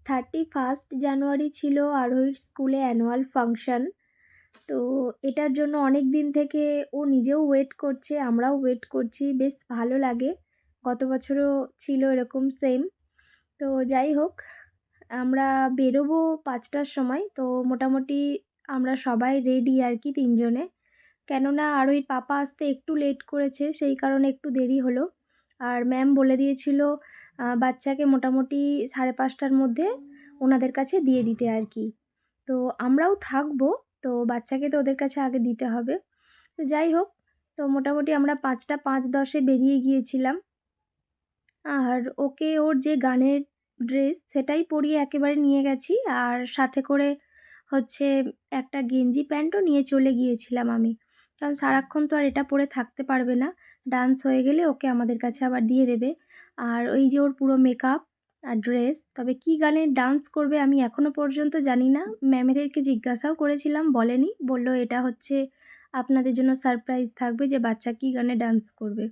31 জানুয়ারি ছিল আরোহীর স্কুলে অ্যানুয়াল ফাংশন। তো এটার জন্য অনেক দিন থেকে ও নিজেও ওয়েট করছে, আমরাও ওয়েট করছি, বেশ ভালো লাগে। গত বছরও ছিল এরকম সেম। তো যাই হোক, আমরা বেরোবো 5টার সময়। তো মোটামুটি আমরা সবাই রেডি আর কি 3 জনে। কেননা আরোহীর পাপা আসতে একটু লেট করেছে, সেই কারণে একটু দেরি হলো। আর ম্যাম বলে দিয়েছিল বাচ্চাকে মোটামুটি 5:30টার মধ্যে ওনাদের কাছে দিয়ে দিতে আর কি। তো আমরাও থাকবো, তো বাচ্চাকে তো ওদের কাছে আগে দিতে হবে। তো যাই হোক, তো মোটামুটি আমরা 5টা 5:10-এ বেরিয়ে গিয়েছিলাম। আর ওকে ওর যে গানের ড্রেস সেটাই পরিয়ে একেবারে নিয়ে গেছি। আর সাথে করে হচ্ছে একটা গেঞ্জি প্যান্টও নিয়ে চলে গিয়েছিলাম আমি। কারণ সারাক্ষণ তো আর এটা পরে থাকতে পারবে না। ডান্স হয়ে গেলে ওকে আমাদের কাছে আবার দিয়ে দেবে। আর ওই যে ওর পুরো মেকআপ আর ড্রেস। তবে কী গানে ডান্স করবে আমি এখনও পর্যন্ত জানি না। ম্যামেদেরকে জিজ্ঞাসাও করেছিলাম, বলেনি। বলল এটা হচ্ছে আপনাদের জন্য সারপ্রাইজ থাকবে যে বাচ্চা কী গানে ডান্স করবে।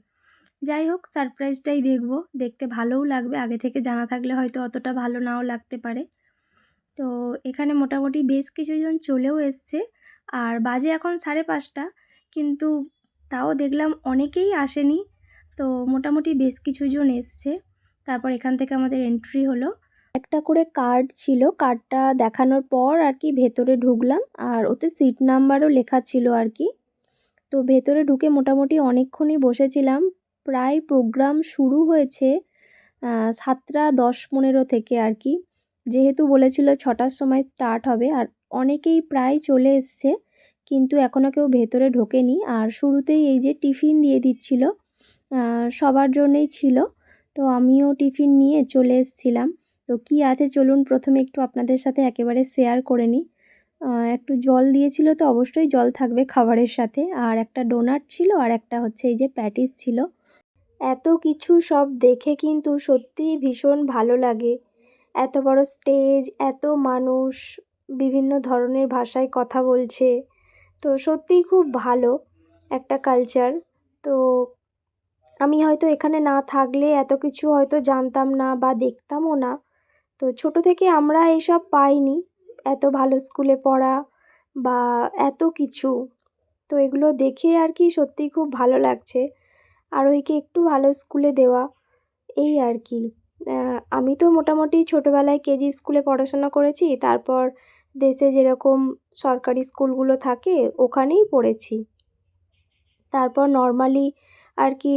যাই হোক, সারপ্রাইজটাই দেখব। দেখতে ভালোও লাগবে। আগে থেকে জানা থাকলে হয়তো অতটা ভালো নাও লাগতে পারে। তো এখানে মোটামুটি বেশ কিছুজন চলেও এসছে। আর বাজে এখন 5:30, কিন্তু তাও দেখলাম অনেকেই আসেনি। তো মোটামুটি বেশ কিছুজন এসছে। তারপর এখান থেকে আমাদের এন্ট্রি হলো। একটা করে কার্ড ছিল, কার্ডটা দেখানোর পর আর কি ভেতরে ঢুকলাম। আর ওতে সিট নাম্বারও লেখা ছিল আর কি। তো ভেতরে ঢুকে মোটামুটি অনেকক্ষণই বসেছিলাম। প্রায় প্রোগ্রাম শুরু হয়েছে 7:10-15 থেকে আর কি। যেহেতু বলেছিল 6টার সময় স্টার্ট হবে, আর অনেকেই প্রায় চলে এসছে, কিন্তু এখনও কেউ ভেতরে ঢোকেনি। আর শুরুতেই এই যে টিফিন দিয়ে দিচ্ছিল, সবার জন্যই ছিল। তো আমিও টিফিন নিয়ে চলে এসেছিলাম। তো কী আছে চলুন প্রথমে একটু আপনাদের সাথে একেবারে শেয়ার করে নিই। একটু জল দিয়েছিল, তো অবশ্যই জল থাকবে খাবারের সাথে। আর একটা ডোনাট ছিল, আর একটা হচ্ছে এই যে প্যাটিস ছিল। এত কিছু সব দেখে কিন্তু সত্যিই ভীষণ ভালো লাগে। এত বড় স্টেজ, এত মানুষ, বিভিন্ন ধরনের ভাষায় কথা বলছে। তো সত্যিই খুব ভালো একটা কালচার। তো আমি হয়তো এখানে না থাকলে এত কিছু হয়তো জানতাম না বা দেখতামও না। তো ছোট থেকে আমরা এইসব পাইনি, এত ভালো স্কুলে পড়া বা এত কিছু। তো এগুলো দেখে আর কি সত্যিই খুব ভালো লাগছে। আরোহীকে একটু ভালো স্কুলে দেওয়া, এই আর কি। আমি তো মোটামুটি ছোটোবেলায় কেজি স্কুলে পড়াশোনা করেছি। তারপর দেশে যেরকম সরকারি স্কুলগুলো থাকে ওখানেই পড়েছি। তারপর নর্মালি আর কি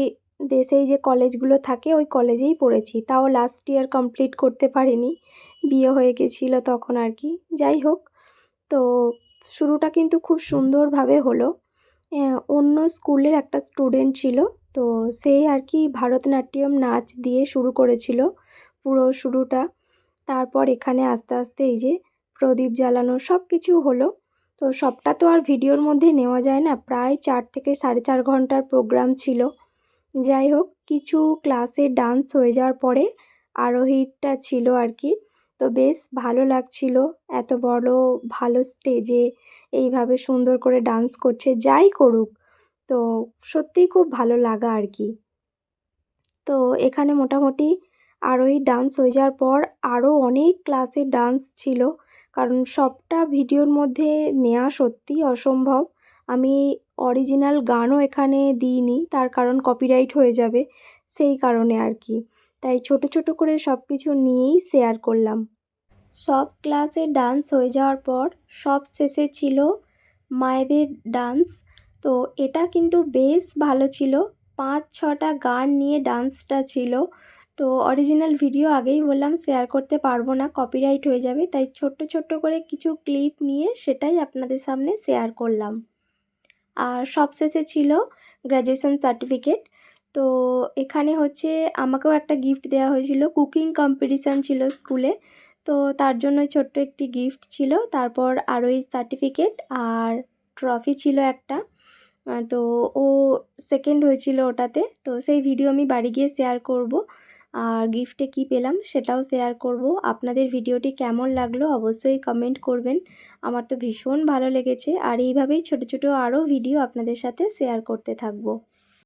দেশেই যে কলেজগুলো থাকে ওই কলেজেই পড়েছি। তাও লাস্ট ইয়ার কমপ্লিট করতে পারিনি, বিয়ে হয়ে গেছিলো তখন আর কি। যাই হোক, তো শুরুটা কিন্তু খুব সুন্দরভাবে হলো। অন্য স্কুলের একটা স্টুডেন্ট ছিল, তো সে আর কি ভারতনাট্যম নাচ দিয়ে শুরু করেছিল পুরো শুরুটা। তারপর এখানে আস্তে আস্তে এই যে প্রদীপ জ্বালানো সব কিছু হলো। তো সবটা তো আর ভিডিওর মধ্যে নেওয়া যায় না, প্রায় 4 থেকে 4.5 ঘন্টার প্রোগ্রাম ছিল। যাই হোক, কিছু ক্লাসে ডান্স হয়ে যাওয়ার পরে আরোহীটা ছিল আর কি। তো বেশ ভালো লাগছিল, এত বড় ভালো স্টেজে এইভাবে সুন্দর করে ডান্স করছে। যাই করুক, তো সত্যিই খুব ভালো লাগা আর কি। তো এখানে মোটামুটি আরোহী ডান্স হয়ে যাওয়ার পর আরও অনেক ক্লাসের ডান্স ছিল, কারণ সবটা ভিডিওর মধ্যে নেওয়া সত্যিই অসম্ভব। আমি অরিজিনাল গানও এখানে দিইনি, তার কারণ কপিরাইট হয়ে যাবে, সেই কারণে আর কি। তাই ছোট ছোট করে সব কিছু নিয়েই শেয়ার করলাম। সব ক্লাসে ডান্স হয়ে যাওয়ার পর সব শেষে ছিল মায়েদের ডান্স। তো এটা কিন্তু বেশ ভালো ছিল। 5-6টা গান নিয়ে ডান্সটা ছিল। তো অরিজিনাল ভিডিও আগেই বললাম শেয়ার করতে পারবো না, কপিরাইট হয়ে যাবে। তাই ছোট্ট ছোট্ট করে কিছু ক্লিপ নিয়ে সেটাই আপনাদের সামনে শেয়ার করলাম। আর সবশেষে ছিল গ্র্যাজুয়েশন সার্টিফিকেট। তো এখানে হচ্ছে আমাকেও একটা গিফট দেওয়া হয়েছিল, কুকিং কম্পিটিশান ছিল স্কুলে। তো তার জন্য ছোট্ট একটি গিফট ছিল। তারপর আরোহীর সার্টিফিকেট আর ট্রফি ছিল একটা। তো ও সেকেন্ড হয়েছিল ওটাতে। তো সেই ভিডিও আমি বাড়ি গিয়ে শেয়ার করব। আর গিফটে কী পেলাম সেটাও শেয়ার করব। আপনাদের ভিডিওটি কেমন লাগলো অবশ্যই কমেন্ট করবেন। আমার তো ভীষণ ভালো লেগেছে। আর এইভাবেই ছোট ছোট আরও ভিডিও আপনাদের সাথে শেয়ার করতে থাকবো।